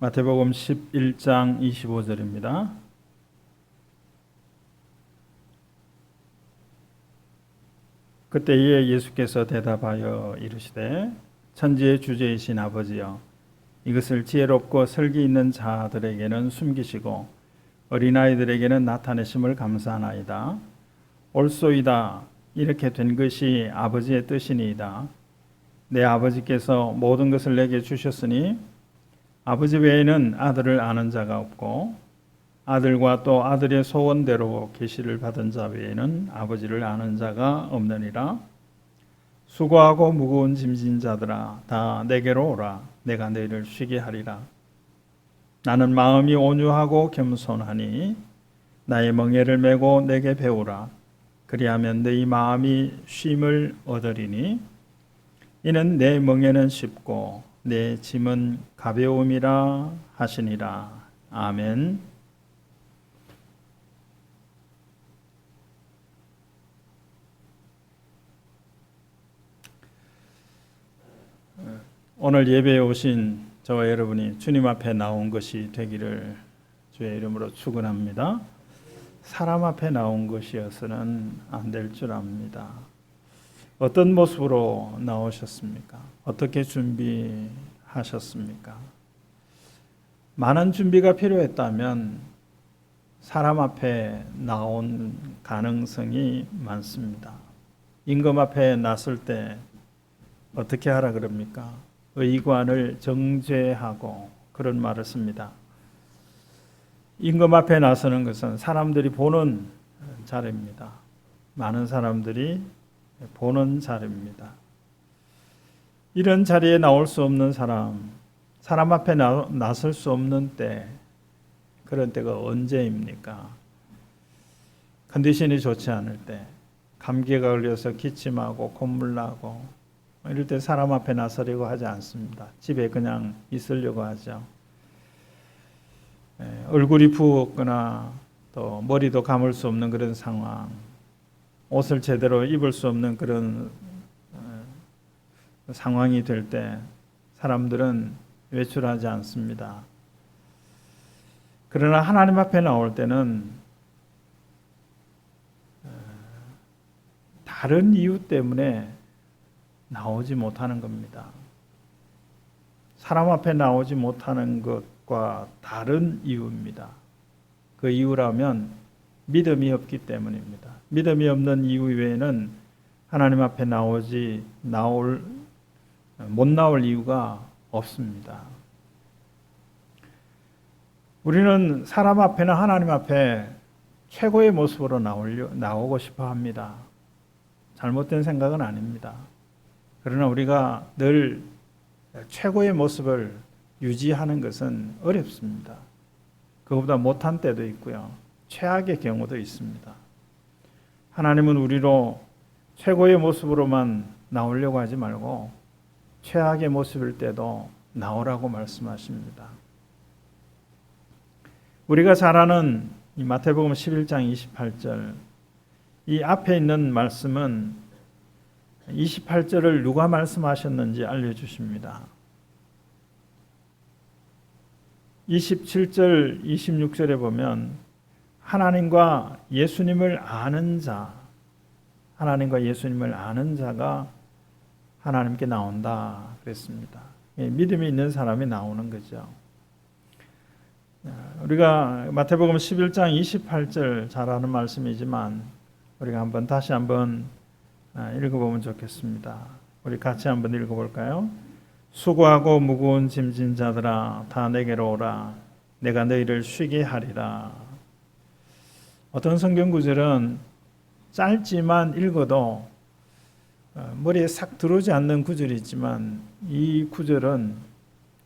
마태복음 11장 25절입니다. 그때에 예수께서 대답하여 이르시되 천지의 주제이신 아버지여, 이것을 지혜롭고 설기 있는 자들에게는 숨기시고 어린아이들에게는 나타내심을 감사하나이다. 옳소이다. 이렇게 된 것이 아버지의 뜻이니이다. 내 아버지께서 모든 것을 내게 주셨으니 아버지 외에는 아들을 아는 자가 없고 아들과 또 아들의 소원대로 계시를 받은 자 외에는 아버지를 아는 자가 없느니라. 수고하고 무거운 짐진 자들아, 다 내게로 오라. 내가 너희를 쉬게 하리라. 나는 마음이 온유하고 겸손하니 나의 멍에를 메고 내게 배우라. 그리하면 너희 마음이 쉼을 얻으리니 이는 내 멍에는 쉽고 내 짐은 가벼움이라 하시니라. 아멘. 오늘 예배에 오신 저와 여러분이 주님 앞에 나온 것이 되기를 주의 이름으로 축원합니다. 사람 앞에 나온 것이어서는 안 될 줄 압니다. 어떤 모습으로 나오셨습니까? 어떻게 준비하셨습니까? 많은 준비가 필요했다면 사람 앞에 나온 가능성이 많습니다. 임금 앞에 나설 때 어떻게 하라 그럽니까? 의관을 정죄하고 그런 말을 씁니다. 임금 앞에 나서는 것은 사람들이 보는 자리입니다. 많은 사람들이 보는 자리입니다. 이런 자리에 나올 수 없는 사람 앞에 나설 수 없는 때, 그런 때가 언제입니까? 컨디션이 좋지 않을 때, 감기가 걸려서 기침하고 콧물 나고 이럴 때 사람 앞에 나서려고 하지 않습니다. 집에 그냥 있으려고 하죠. 얼굴이 부었거나 또 머리도 감을 수 없는 그런 상황, 옷을 제대로 입을 수 없는 그런 상황이 될 때 사람들은 외출하지 않습니다. 그러나 하나님 앞에 나올 때는 다른 이유 때문에 나오지 못하는 겁니다. 사람 앞에 나오지 못하는 것과 다른 이유입니다. 그 이유라면 믿음이 없기 때문입니다. 믿음이 없는 이유 외에는 하나님 앞에 못 나올 이유가 없습니다. 우리는 사람 앞에나 하나님 앞에 최고의 모습으로 나오고 싶어 합니다. 잘못된 생각은 아닙니다. 그러나 우리가 늘 최고의 모습을 유지하는 것은 어렵습니다. 그것보다 못한 때도 있고요. 최악의 경우도 있습니다. 하나님은 우리로 최고의 모습으로만 나오려고 하지 말고 최악의 모습일 때도 나오라고 말씀하십니다. 우리가 잘 아는 이 마태복음 11장 28절, 이 앞에 있는 말씀은 28절을 누가 말씀하셨는지 알려주십니다. 27절, 26절에 보면 하나님과 예수님을 아는 자가 하나님께 나온다 그랬습니다. 믿음이 있는 사람이 나오는 거죠. 우리가 마태복음 11장 28절 잘 아는 말씀이지만 우리가 다시 한번 읽어보면 좋겠습니다. 우리 같이 한번 읽어볼까요? 수고하고 무거운 짐진 자들아, 다 내게로 오라. 내가 너희를 쉬게 하리라. 어떤 성경 구절은 짧지만 읽어도 머리에 싹 들어오지 않는 구절이 있지만 이 구절은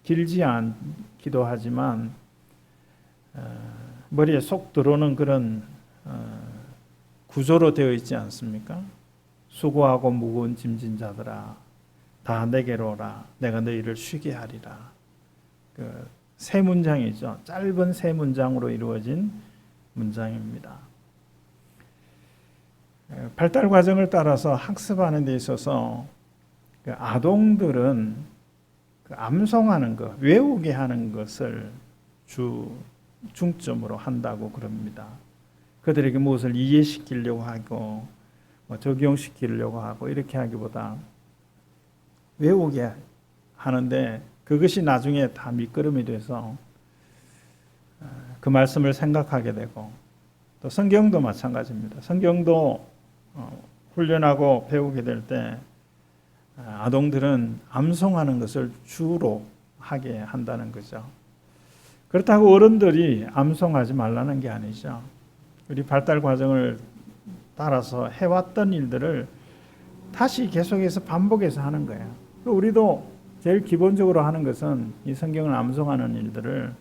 길지 않기도 하지만 머리에 쏙 들어오는 그런 구조로 되어 있지 않습니까? 수고하고 무거운 짐진 자들아, 다 내게로 오라. 내가 너희를 쉬게 하리라. 세 문장이죠. 짧은 세 문장으로 이루어진 문장입니다. 발달 과정을 따라서 학습하는 데 있어서 아동들은 그 암송하는 것, 외우게 하는 것을 중점으로 한다고 그럽니다. 그들에게 무엇을 이해시키려고 하고 적용시키려고 하고 이렇게 하기보다 외우게 하는데 그것이 나중에 다 밑거름이 돼서 그 말씀을 생각하게 되고, 또 성경도 마찬가지입니다. 성경도 훈련하고 배우게 될 때 아동들은 암송하는 것을 주로 하게 한다는 거죠. 그렇다고 어른들이 암송하지 말라는 게 아니죠. 우리 발달 과정을 따라서 해왔던 일들을 다시 계속해서 반복해서 하는 거예요. 우리도 제일 기본적으로 하는 것은 이 성경을 암송하는 일들을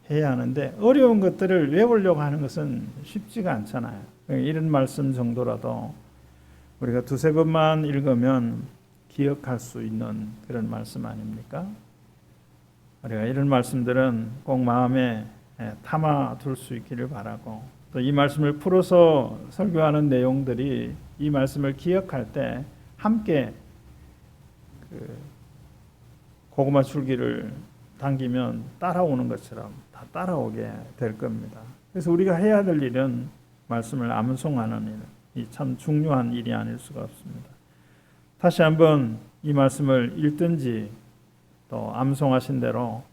해야 하는데, 어려운 것들을 외우려고 하는 것은 쉽지가 않잖아요. 이런 말씀 정도라도 우리가 두세 번만 읽으면 기억할 수 있는 그런 말씀 아닙니까? 우리가 이런 말씀들은 꼭 마음에 담아둘 수 있기를 바라고, 또 이 말씀을 풀어서 설교하는 내용들이 이 말씀을 기억할 때 함께 고구마 줄기를 당기면 따라오는 것처럼 다 따라오게 될 겁니다. 그래서 우리가 해야 될 일은 말씀을 암송하는 일, 이 참 중요한 일이 아닐 수가 없습니다. 다시 한번 이 말씀을 읽든지 또 암송하신 대로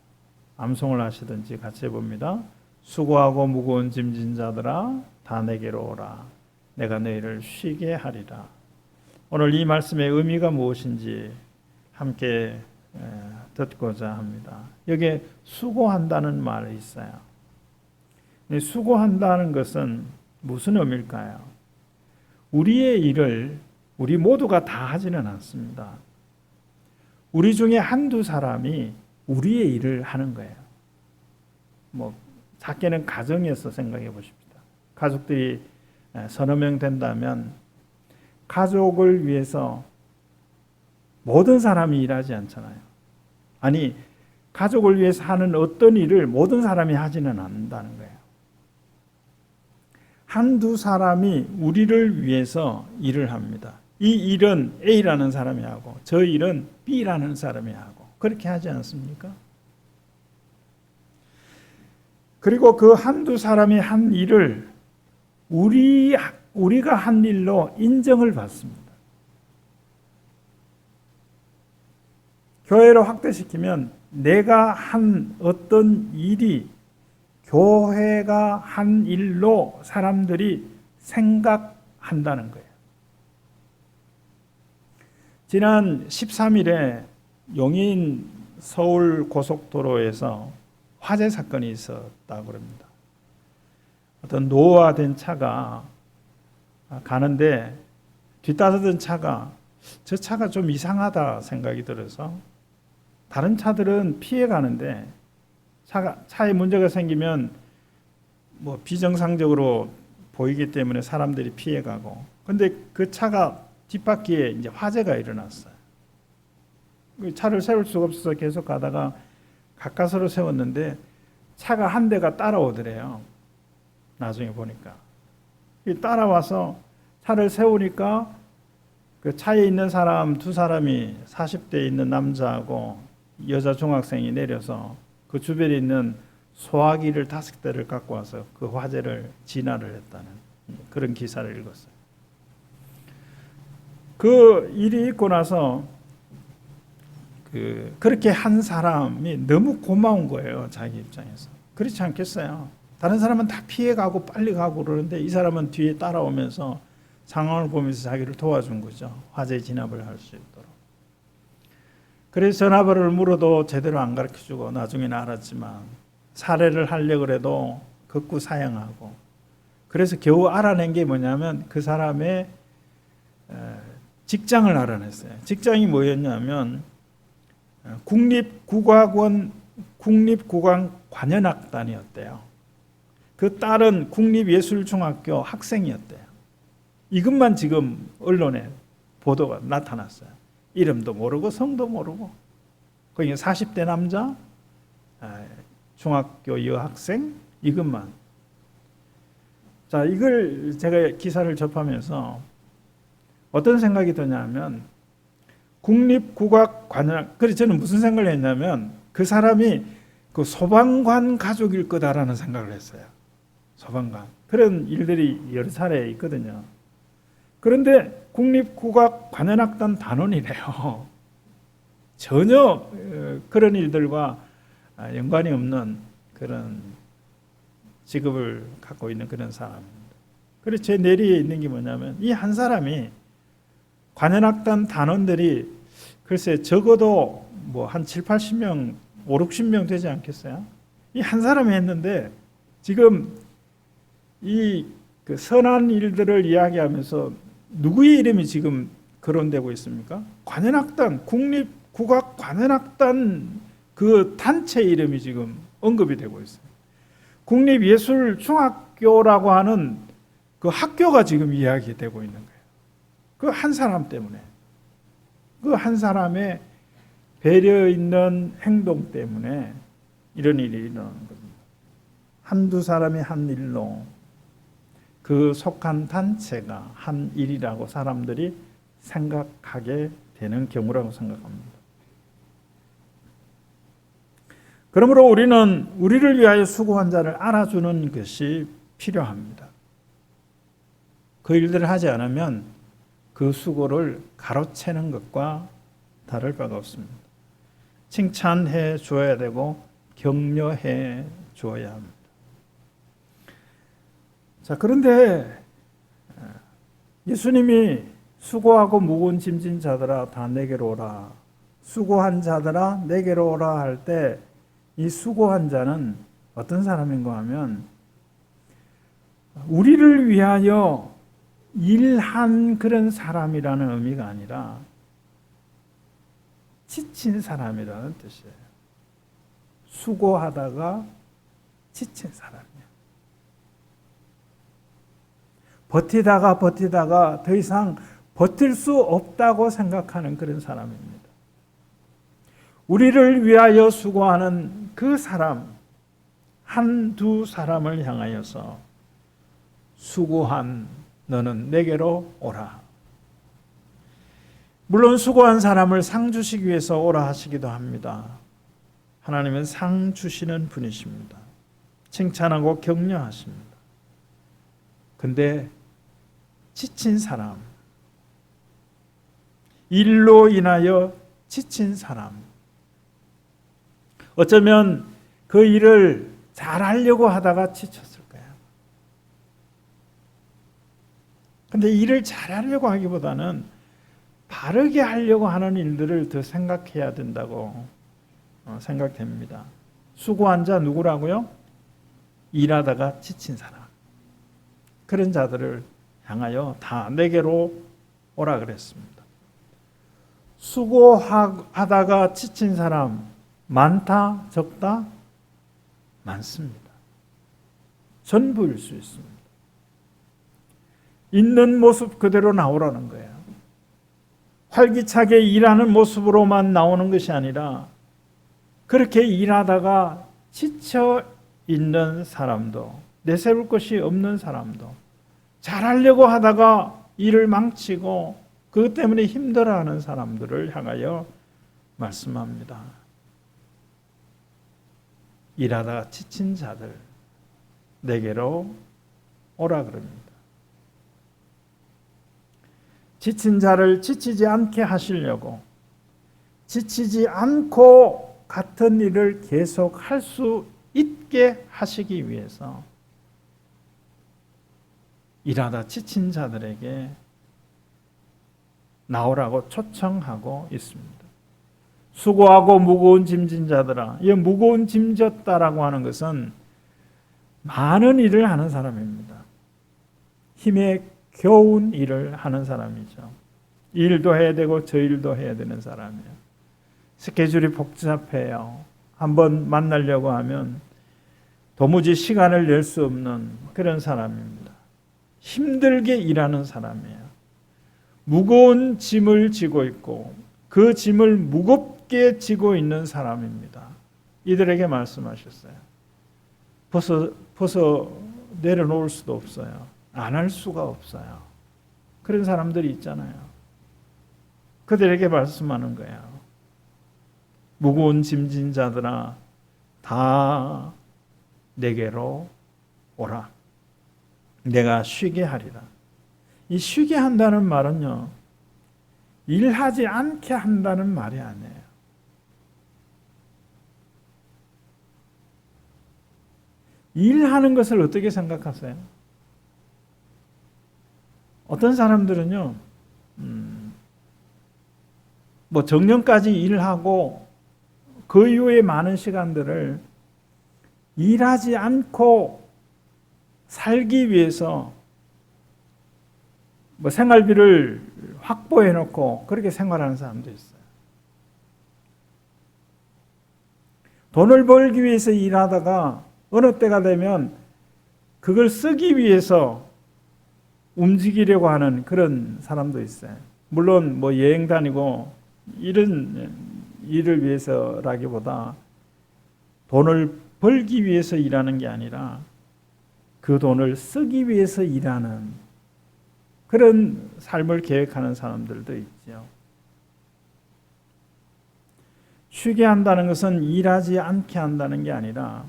암송을 하시든지 같이 해봅니다. 수고하고 무거운 짐진 자들아 다 내게로 오라. 내가 너희를 쉬게 하리라. 오늘 이 말씀의 의미가 무엇인지 함께 듣고자 합니다. 여기에 수고한다는 말이 있어요. 수고한다는 것은 무슨 의미일까요? 우리의 일을 우리 모두가 다 하지는 않습니다. 우리 중에 한두 사람이 우리의 일을 하는 거예요. 작게는 가정에서 생각해 보십시다. 가족들이 서너 명 된다면 가족을 위해서 모든 사람이 일하지 않잖아요. 아니, 가족을 위해서 하는 어떤 일을 모든 사람이 하지는 않는다는 거예요. 한두 사람이 우리를 위해서 일을 합니다. 이 일은 A라는 사람이 하고 저 일은 B라는 사람이 하고 그렇게 하지 않습니까? 그리고 그 한두 사람이 한 일을 우리가 한 일로 인정을 받습니다. 교회로 확대시키면 내가 한 어떤 일이 교회가 한 일로 사람들이 생각한다는 거예요. 지난 13일에 용인 서울 고속도로에서 화재 사건이 있었다고 합니다. 어떤 노화된 차가 가는데 뒷따르던 차가 저 차가 좀 이상하다 생각이 들어서 다른 차들은 피해 가는데 차에 문제가 생기면 비정상적으로 보이기 때문에 사람들이 피해 가고, 근데 그 차가 뒷바퀴에 이제 화재가 일어났어요. 차를 세울 수가 없어서 계속 가다가 가까스로 세웠는데 차가 한 대가 따라오더래요. 나중에 보니까 따라와서 차를 세우니까 그 차에 있는 사람 두 사람이 40대에 있는 남자하고 여자 중학생이 내려서 그 주변에 있는 소화기를 5대를 갖고 와서 그 화재를 진화를 했다는 그런 기사를 읽었어요. 그 일이 있고 나서 그렇게 한 사람이 너무 고마운 거예요. 자기 입장에서. 그렇지 않겠어요? 다른 사람은 다 피해가고 빨리 가고 그러는데 이 사람은 뒤에 따라오면서 상황을 보면서 자기를 도와준 거죠. 화재 진압을 할 수 있도록. 그래서 전화번호를 물어도 제대로 안 가르쳐주고 나중에는 알았지만 살해를 하려고 해도 극구 사양하고, 그래서 겨우 알아낸 게 뭐냐면 그 사람의 직장을 알아냈어요. 직장이 뭐였냐면 국립국악원 국립국악관현악단이었대요. 그 딸은 국립예술중학교 학생이었대요. 이것만 지금 언론에 보도가 나타났어요. 이름도 모르고 성도 모르고. 거기 40대 남자, 중학교 여학생, 이것만. 자, 이걸 제가 기사를 접하면서 어떤 생각이 드냐면 국립국악 관현악. 그래서 저는 무슨 생각을 했냐면 그 사람이 그 소방관 가족일 거다라는 생각을 했어요. 소방관. 그런 일들이 여러 차례 있거든요. 그런데 국립국악 관현악단 단원이래요. 전혀 그런 일들과 연관이 없는 그런 직업을 갖고 있는 그런 사람입니다. 그래서 제 내리에 있는 게 뭐냐면 이 한 사람이 관현악단 단원들이 글쎄 적어도 뭐 한 7, 80명, 5, 60명 되지 않겠어요? 이 한 사람이 했는데 지금 이 그 선한 일들을 이야기하면서 누구의 이름이 지금 거론되고 있습니까? 관현악단, 국립국악 관현악단 그 단체 이름이 지금 언급이 되고 있어요. 국립예술중학교라고 하는 그 학교가 지금 이야기되고 있는 거예요. 그 한 사람 때문에, 그 한 사람의 배려 있는 행동 때문에 이런 일이 일어나는 겁니다. 한두 사람이 한 일로 그 속한 단체가 한 일이라고 사람들이 생각하게 되는 경우라고 생각합니다. 그러므로 우리는 우리를 위하여 수고한 자를 알아주는 것이 필요합니다. 그 일들을 하지 않으면 그 수고를 가로채는 것과 다를 바가 없습니다. 칭찬해 주어야 되고 격려해 주어야 합니다. 자, 그런데 예수님이 수고하고 무거운 짐진 자들아 다 내게로 오라. 수고한 자들아 내게로 오라 할 때 이 수고한 자는 어떤 사람인가 하면 우리를 위하여 일한 그런 사람이라는 의미가 아니라 지친 사람이라는 뜻이에요. 수고하다가 지친 사람이에요. 버티다가 더 이상 버틸 수 없다고 생각하는 그런 사람입니다. 우리를 위하여 수고하는 그 사람, 한두 사람을 향하여서 수고한 너는 내게로 오라. 물론 수고한 사람을 상 주시기 위해서 오라 하시기도 합니다. 하나님은 상 주시는 분이십니다. 칭찬하고 격려하십니다. 근데 지친 사람, 일로 인하여 지친 사람, 어쩌면 그 일을 잘하려고 하다가 지쳤을 거예요. 근데 일을 잘하려고 하기보다는 바르게 하려고 하는 일들을 더 생각해야 된다고 생각됩니다. 수고한 자 누구라고요? 일하다가 지친 사람. 그런 자들을 향하여 다 내게로 오라 그랬습니다. 수고하다가 지친 사람 많다, 적다? 많습니다. 전부일 수 있습니다. 있는 모습 그대로 나오라는 거예요. 활기차게 일하는 모습으로만 나오는 것이 아니라 그렇게 일하다가 지쳐 있는 사람도, 내세울 것이 없는 사람도, 잘하려고 하다가 일을 망치고 그것 때문에 힘들어하는 사람들을 향하여 말씀합니다. 일하다가 지친 자들 내게로 오라 그럽니다. 지친 자를 지치지 않게 하시려고, 지치지 않고 같은 일을 계속 할 수 있게 하시기 위해서 일하다 지친 자들에게 나오라고 초청하고 있습니다. 수고하고 무거운 짐진 자들아. 이 무거운 짐 졌다라고 하는 것은 많은 일을 하는 사람입니다. 힘에 겨운 일을 하는 사람이죠. 이 일도 해야 되고 저 일도 해야 되는 사람이에요. 스케줄이 복잡해요. 한번 만나려고 하면 도무지 시간을 낼 수 없는 그런 사람입니다. 힘들게 일하는 사람이에요. 무거운 짐을 지고 있고 그 짐을 무겁게 지고 있는 사람입니다. 이들에게 말씀하셨어요. 벗어 내려놓을 수도 없어요. 안 할 수가 없어요. 그런 사람들이 있잖아요. 그들에게 말씀하는 거야. 무거운 짐진 자들아 다 내게로 오라. 내가 쉬게 하리라. 이 쉬게 한다는 말은요, 일하지 않게 한다는 말이 아니에요. 일하는 것을 어떻게 생각하세요? 어떤 사람들은요, 뭐 정년까지 일하고 그 이후에 많은 시간들을 일하지 않고 살기 위해서 뭐 생활비를 확보해 놓고 그렇게 생활하는 사람도 있어요. 돈을 벌기 위해서 일하다가 어느 때가 되면 그걸 쓰기 위해서 움직이려고 하는 그런 사람도 있어요. 물론 뭐 여행 다니고 이런 일을 위해서라기보다 돈을 벌기 위해서 일하는 게 아니라 그 돈을 쓰기 위해서 일하는 그런 삶을 계획하는 사람들도 있죠. 쉬게 한다는 것은 일하지 않게 한다는 게 아니라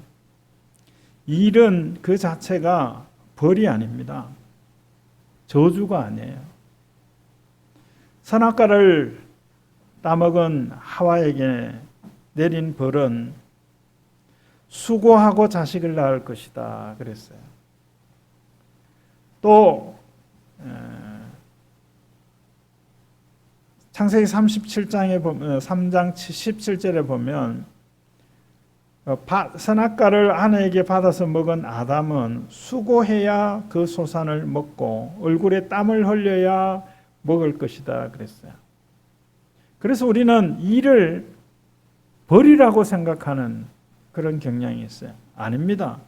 일은 그 자체가 벌이 아닙니다. 저주가 아니에요. 선악과를 따먹은 하와에게 내린 벌은 수고하고 자식을 낳을 것이다 그랬어요. 또 창세기 37장에 보면 3장 17절에 보면 선악과를 아내에게 받아서 먹은 아담은 수고해야 그 소산을 먹고 얼굴에 땀을 흘려야 먹을 것이다 그랬어요. 그래서 우리는 일을 벌이라고 생각하는 그런 경향이 있어요. 아닙니다.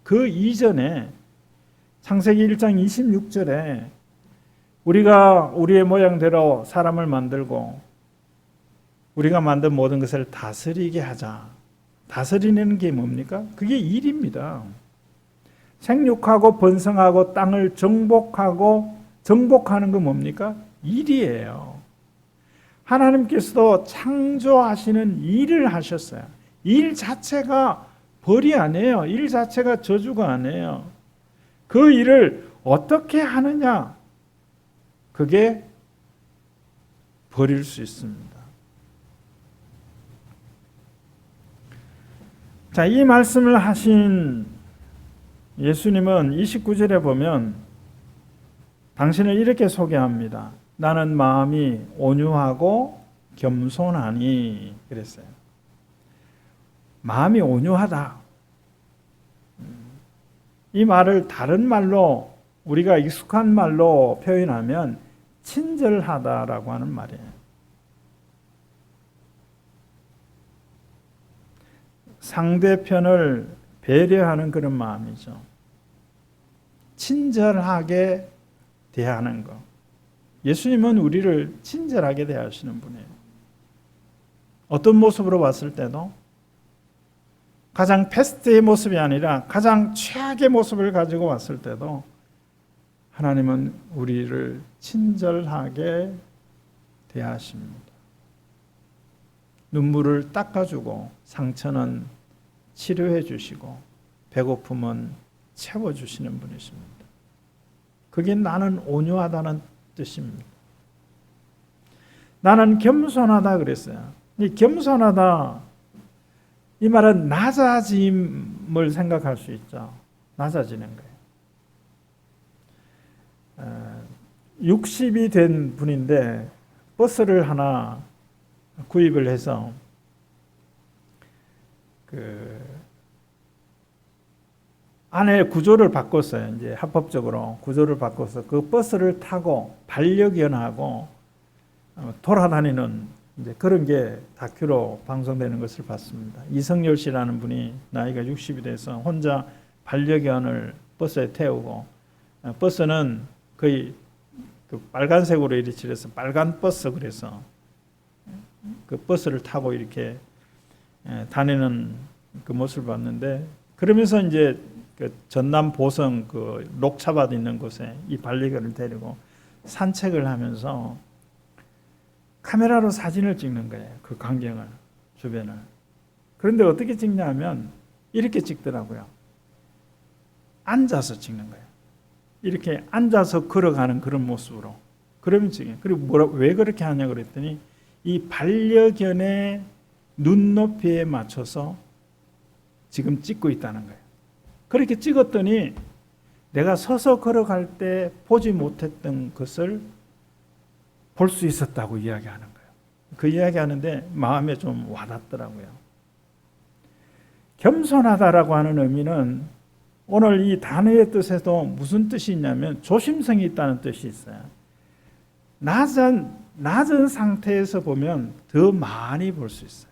그 이전에 창세기 1장 26절에 우리가 우리의 모양대로 사람을 만들고 우리가 만든 모든 것을 다스리게 하자. 다스리는 게 뭡니까? 그게 일입니다. 생육하고 번성하고 땅을 정복하는 건 뭡니까? 일이에요. 하나님께서도 창조하시는 일을 하셨어요. 일 자체가 벌이 아니에요. 일 자체가 저주가 아니에요. 그 일을 어떻게 하느냐, 그게 벌일 수 있습니다. 자, 이 말씀을 하신 예수님은 29절에 보면 당신을 이렇게 소개합니다. 나는 마음이 온유하고 겸손하니 그랬어요. 마음이 온유하다. 이 말을 다른 말로 우리가 익숙한 말로 표현하면 친절하다라고 하는 말이에요. 상대편을 배려하는 그런 마음이죠. 친절하게 대하는 것. 예수님은 우리를 친절하게 대하시는 분이에요. 어떤 모습으로 봤을 때도 가장 베스트의 모습이 아니라 가장 최악의 모습을 가지고 왔을 때도 하나님은 우리를 친절하게 대하십니다. 눈물을 닦아주고 상처는 치료해 주시고 배고픔은 채워주시는 분이십니다. 그게 나는 온유하다는 뜻입니다. 나는 겸손하다 그랬어요. 이 겸손하다 이 말은 낮아짐을 생각할 수 있죠. 낮아지는 거예요. 60이 된 분인데 버스를 하나 구입을 해서 안에 구조를 바꿨어요. 이제 합법적으로 구조를 바꿔서 그 버스를 타고 반려견하고 돌아다니는 이제 그런 게 다큐로 방송되는 것을 봤습니다. 이성열 씨라는 분이 나이가 60이 돼서 혼자 반려견을 버스에 태우고 버스는 거의 그 빨간색으로 이렇게 칠해서 빨간 버스 그래서 그 버스를 타고 이렇게 다니는 그 모습을 봤는데 그러면서 이제 그 전남 보성 그 녹차밭 있는 곳에 이 반려견을 데리고 산책을 하면서 카메라로 사진을 찍는 거예요. 그 광경을, 주변을. 그런데 어떻게 찍냐면 이렇게 찍더라고요. 앉아서 찍는 거예요. 이렇게 앉아서 걸어가는 그런 모습으로. 그러면 찍어요. 그리고 왜 그렇게 하냐 그랬더니 이 반려견의 눈높이에 맞춰서 지금 찍고 있다는 거예요. 그렇게 찍었더니 내가 서서 걸어갈 때 보지 못했던 것을 볼 수 있었다고 이야기하는 거예요. 그 이야기하는데 마음에 좀 와닿더라고요. 겸손하다라고 하는 의미는 오늘 이 단어의 뜻에도 무슨 뜻이 있냐면 조심성이 있다는 뜻이 있어요. 낮은 상태에서 보면 더 많이 볼 수 있어요.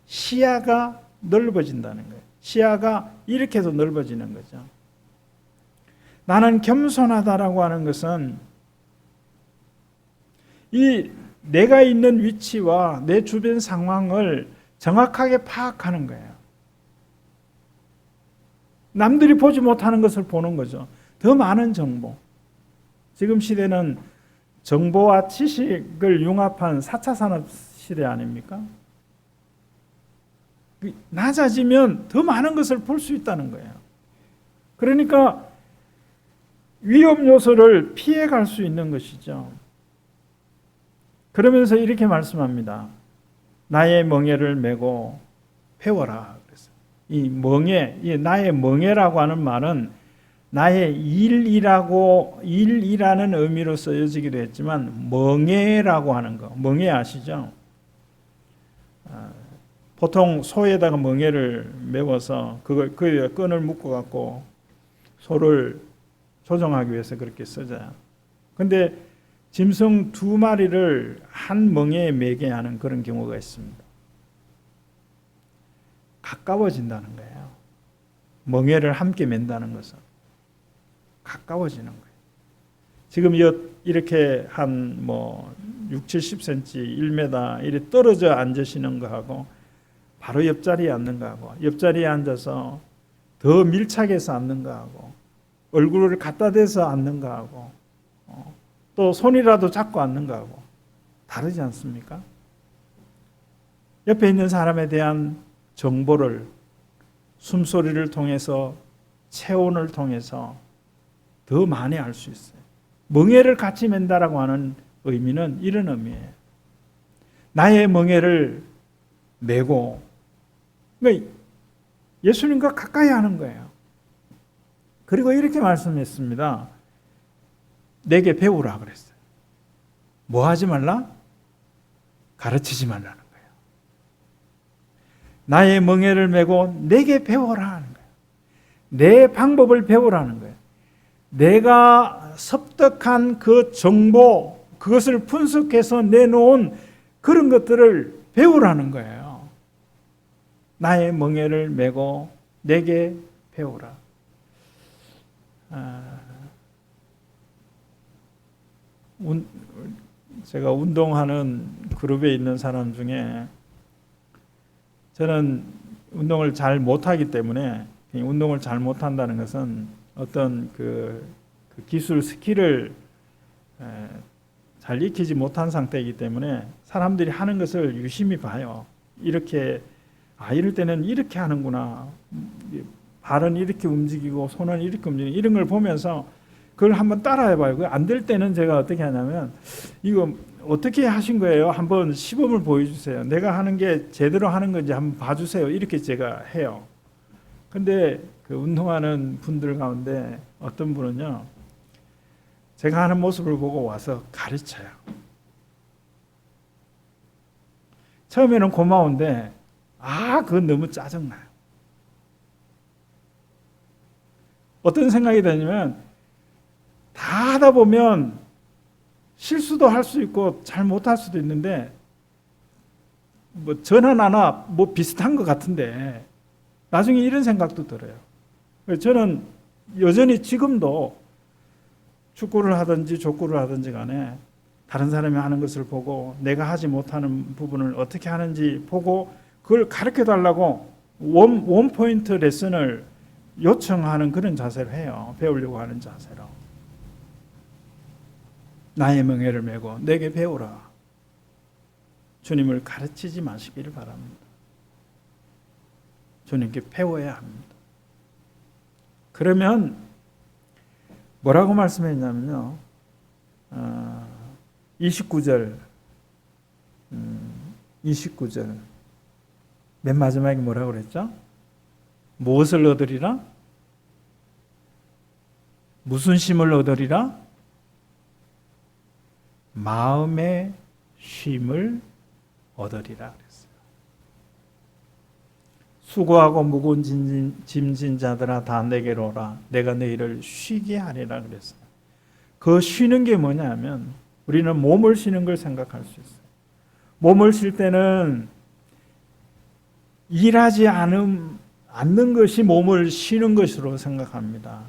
시야가 넓어진다는 거예요. 시야가 이렇게도 넓어지는 거죠. 나는 겸손하다라고 하는 것은 이 내가 있는 위치와 내 주변 상황을 정확하게 파악하는 거예요. 남들이 보지 못하는 것을 보는 거죠. 더 많은 정보. 지금 시대는 정보와 지식을 융합한 4차 산업 시대 아닙니까? 낮아지면 더 많은 것을 볼 수 있다는 거예요. 그러니까 위험 요소를 피해갈 수 있는 것이죠. 그러면서 이렇게 말씀합니다. 나의 멍에를 메고 배워라. 그래서 이 나의 멍에라고 하는 말은 나의 일이라는 의미로 쓰여지기도 했지만 멍에라고 하는 거, 멍에 아시죠? 보통 소에다가 멍에를 메워서 그 끈을 묶어 갖고 소를 조정하기 위해서 그렇게 쓰죠. 근데 짐승 2마리를 한 멍에에 매게 하는 그런 경우가 있습니다. 가까워진다는 거예요. 멍에를 함께 맨다는 것은 가까워지는 거예요. 지금 이렇게 한 6, 70cm, 1m 이렇게 떨어져 앉으시는 거하고 바로 옆자리에 앉는 거하고 옆자리에 앉아서 더 밀착해서 앉는 거하고 얼굴을 갖다 대서 앉는 거하고 또 손이라도 잡고 앉는 거하고 다르지 않습니까? 옆에 있는 사람에 대한 정보를 숨소리를 통해서 체온을 통해서 더 많이 알 수 있어요. 멍에를 같이 맨다라고 하는 의미는 이런 의미예요. 나의 멍에를 메고 그러니까 예수님과 가까이 하는 거예요. 그리고 이렇게 말씀했습니다. 내게 배우라 그랬어요. 뭐 하지 말라? 가르치지 말라는 거예요. 나의 멍에를 메고 내게 배워라 하는 거예요. 내 방법을 배우라는 거예요. 내가 습득한 그 정보, 그것을 분석해서 내놓은 그런 것들을 배우라는 거예요. 나의 멍에를 메고 내게 배우라. 제가 운동하는 그룹에 있는 사람 중에 저는 운동을 잘 못하기 때문에 운동을 잘 못한다는 것은 어떤 그 기술 스킬을 잘 익히지 못한 상태이기 때문에 사람들이 하는 것을 유심히 봐요. 이렇게 이럴 때는 이렇게 하는구나. 발은 이렇게 움직이고 손은 이렇게 움직이고 이런 걸 보면서 그걸 한번 따라해봐요. 안 될 때는 제가 어떻게 하냐면 이거 어떻게 하신 거예요? 한번 시범을 보여주세요. 내가 하는 게 제대로 하는 건지 한번 봐주세요. 이렇게 제가 해요. 근데 그 운동하는 분들 가운데 어떤 분은요, 제가 하는 모습을 보고 와서 가르쳐요. 처음에는 고마운데 그건 너무 짜증나요. 어떤 생각이 드냐면 다 하다 보면 실수도 할 수 있고 잘 못할 수도 있는데 전하나 비슷한 것 같은데 나중에 이런 생각도 들어요. 저는 여전히 지금도 축구를 하든지 족구를 하든지 간에 다른 사람이 하는 것을 보고 내가 하지 못하는 부분을 어떻게 하는지 보고 그걸 가르쳐 달라고 원포인트 레슨을 요청하는 그런 자세를 해요. 배우려고 하는 자세로. 나의 멍에를 메고 내게 배우라. 주님을 가르치지 마시기를 바랍니다. 주님께 배워야 합니다. 그러면 뭐라고 말씀했냐면요. 29절 맨 마지막에 뭐라고 그랬죠? 무엇을 얻으리라? 무슨 쉼을 얻으리라? 마음의 쉼을 얻으리라 그랬어요. 수고하고 무거운 짐진 자들아 다 내게로 오라. 내가 너희를 쉬게 하리라 그랬어요. 그 쉬는 게 뭐냐면 우리는 몸을 쉬는 걸 생각할 수 있어요. 몸을 쉴 때는 일하지 않는 것이 몸을 쉬는 것으로 생각합니다.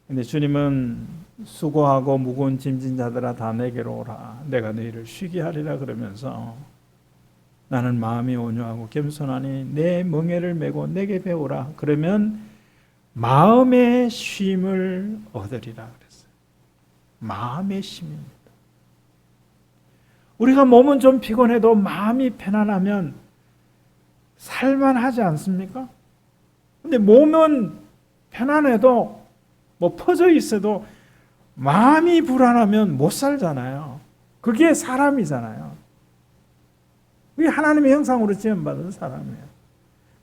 근데 주님은 수고하고 무거운 짐진 자들아 다 내게로 오라. 내가 너희를 쉬게 하리라 그러면서 나는 마음이 온유하고 겸손하니 내 멍에를 메고 내게 배우라. 그러면 마음의 쉼을 얻으리라 그랬어요. 마음의 쉼입니다. 우리가 몸은 좀 피곤해도 마음이 편안하면 살만하지 않습니까? 근데 몸은 편안해도 뭐 퍼져 있어도 마음이 불안하면 못 살잖아요. 그게 사람이잖아요. 그게 하나님의 형상으로 지음받은 사람이에요.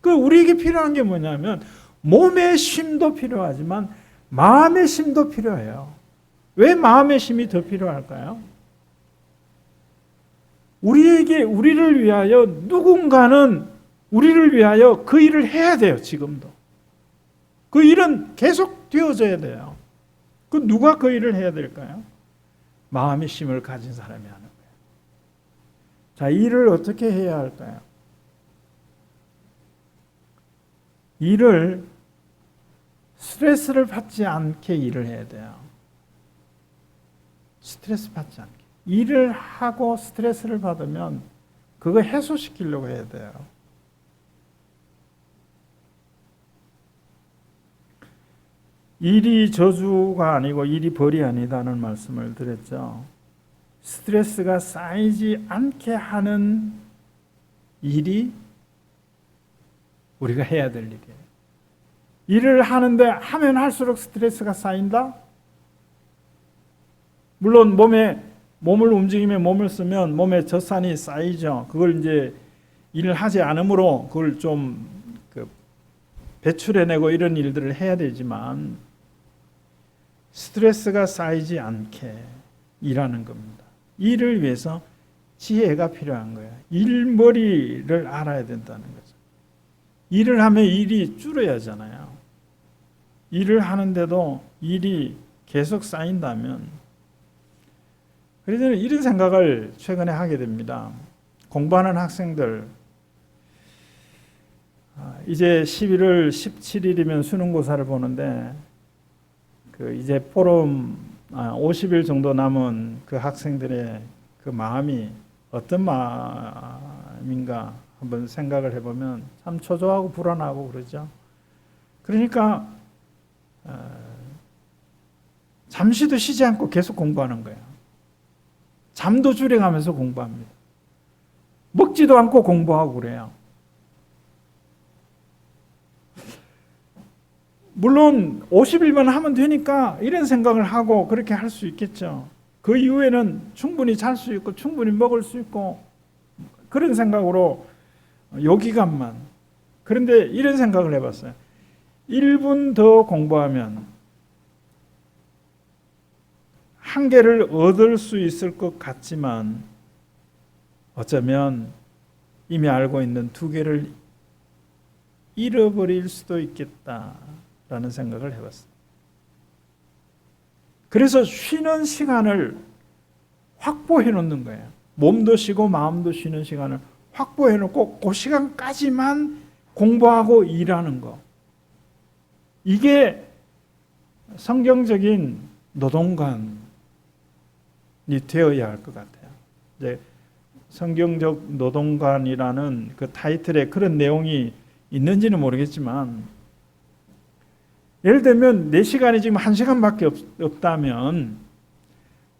그 우리에게 필요한 게 뭐냐면 몸의 쉼도 필요하지만 마음의 쉼도 필요해요. 왜 마음의 쉼이 더 필요할까요? 우리를 위하여 누군가는 우리를 위하여 그 일을 해야 돼요. 지금도. 그 일은 계속 되어져야 돼요. 그 누가 그 일을 해야 될까요? 마음의 쉼을 가진 사람이 하는 거예요. 자, 일을 어떻게 해야 할까요? 일을 스트레스를 받지 않게 일을 해야 돼요. 스트레스 받지 않게. 일을 하고 스트레스를 받으면 그거 해소시키려고 해야 돼요. 일이 저주가 아니고 일이 벌이 아니다는 말씀을 드렸죠. 스트레스가 쌓이지 않게 하는 일이 우리가 해야 될 일이에요. 일을 하는데 하면 할수록 스트레스가 쌓인다? 물론 몸을 움직이며 몸을 쓰면 몸에 젖산이 쌓이죠. 그걸 이제 일을 하지 않으므로 그걸 좀 배출해내고 이런 일들을 해야 되지만 스트레스가 쌓이지 않게 일하는 겁니다. 일을 위해서 지혜가 필요한 거예요. 일머리를 알아야 된다는 거죠. 일을 하면 일이 줄어야 하잖아요. 일을 하는데도 일이 계속 쌓인다면, 그래서 저는 이런 생각을 최근에 하게 됩니다. 공부하는 학생들, 이제 11월 17일이면 수능고사를 보는데 이제 포럼 50일 정도 남은 그 학생들의 그 마음이 어떤 마음인가 한번 생각을 해보면 참 초조하고 불안하고 그러죠. 그러니까 잠시도 쉬지 않고 계속 공부하는 거예요. 잠도 줄여가면서 공부합니다. 먹지도 않고 공부하고 그래요. 물론 50일만 하면 되니까 이런 생각을 하고 그렇게 할 수 있겠죠. 그 이후에는 충분히 잘 수 있고 충분히 먹을 수 있고 그런 생각으로 요 기간만. 그런데 이런 생각을 해봤어요. 1분 더 공부하면 한 개를 얻을 수 있을 것 같지만 어쩌면 이미 알고 있는 2개를 잃어버릴 수도 있겠다라는 생각을 해봤어요. 그래서 쉬는 시간을 확보해 놓는 거예요. 몸도 쉬고 마음도 쉬는 시간을 확보해 놓고 그 시간까지만 공부하고 일하는 거. 이게 성경적인 노동관이 되어야 할 것 같아요. 이제 성경적 노동관이라는 그 타이틀에 그런 내용이 있는지는 모르겠지만, 예를 들면 내 시간이 지금 1시간밖에 없다면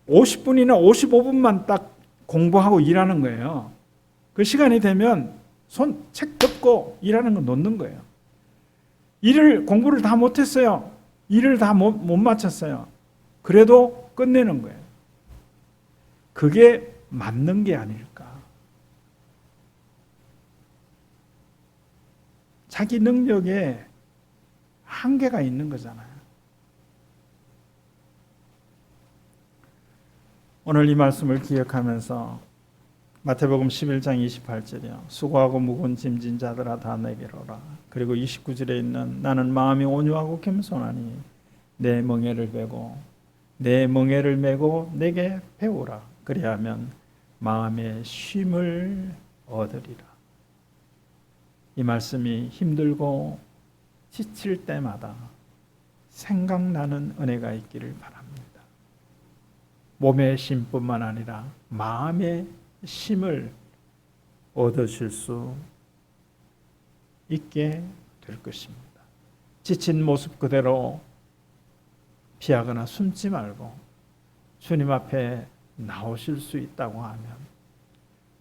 50분이나 55분만 딱 공부하고 일하는 거예요. 그 시간이 되면 책 덮고 일하는 거 놓는 거예요. 공부를 다 못했어요. 일을 다 못 마쳤어요. 그래도 끝내는 거예요. 그게 맞는 게 아닐까. 자기 능력에 한계가 있는 거잖아요. 오늘 이 말씀을 기억하면서 마태복음 11장 28절이요. 수고하고 무거운 짐진 자들아 다 내게로 오라. 그리고 29절에 있는 나는 마음이 온유하고 겸손하니 내 멍에를 메고 내게 배우라. 그리하면 마음의 쉼을 얻으리라. 이 말씀이 힘들고 지칠 때마다 생각나는 은혜가 있기를 바랍니다. 몸의 쉼뿐만 아니라 마음의 쉼을 얻으실 수 있게 될 것입니다. 지친 모습 그대로 피하거나 숨지 말고 주님 앞에 나오실 수 있다고 하면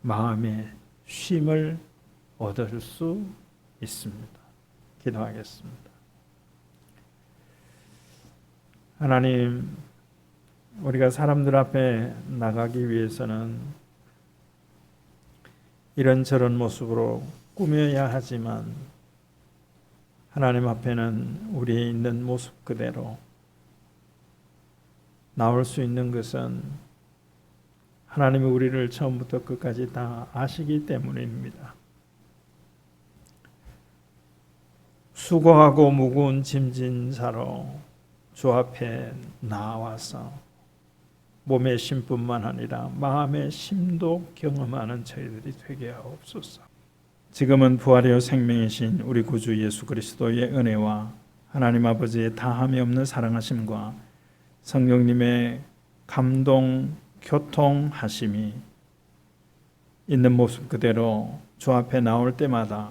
마음의 쉼을 얻을 수 있습니다. 기도하겠습니다. 하나님, 우리가 사람들 앞에 나가기 위해서는 이런저런 모습으로 꾸며야 하지만 하나님 앞에는 우리의 있는 모습 그대로 나올 수 있는 것은 하나님이 우리를 처음부터 끝까지 다 아시기 때문입니다. 수고하고 무거운 짐진 자로 주 앞에 나와서 몸의 쉼뿐만 아니라 마음의 쉼도 경험하는 저희들이 되게 하옵소서. 지금은 부활이요 생명이신 우리 구주 예수 그리스도의 은혜와 하나님 아버지의 다함이 없는 사랑하심과 성령님의 감동, 교통하심이 있는 모습 그대로 주 앞에 나올 때마다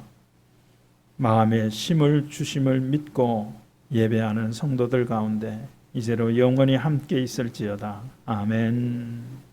마음의 쉼을 주심을 믿고 예배하는 성도들 가운데 이제로 영원히 함께 있을지어다. 아멘.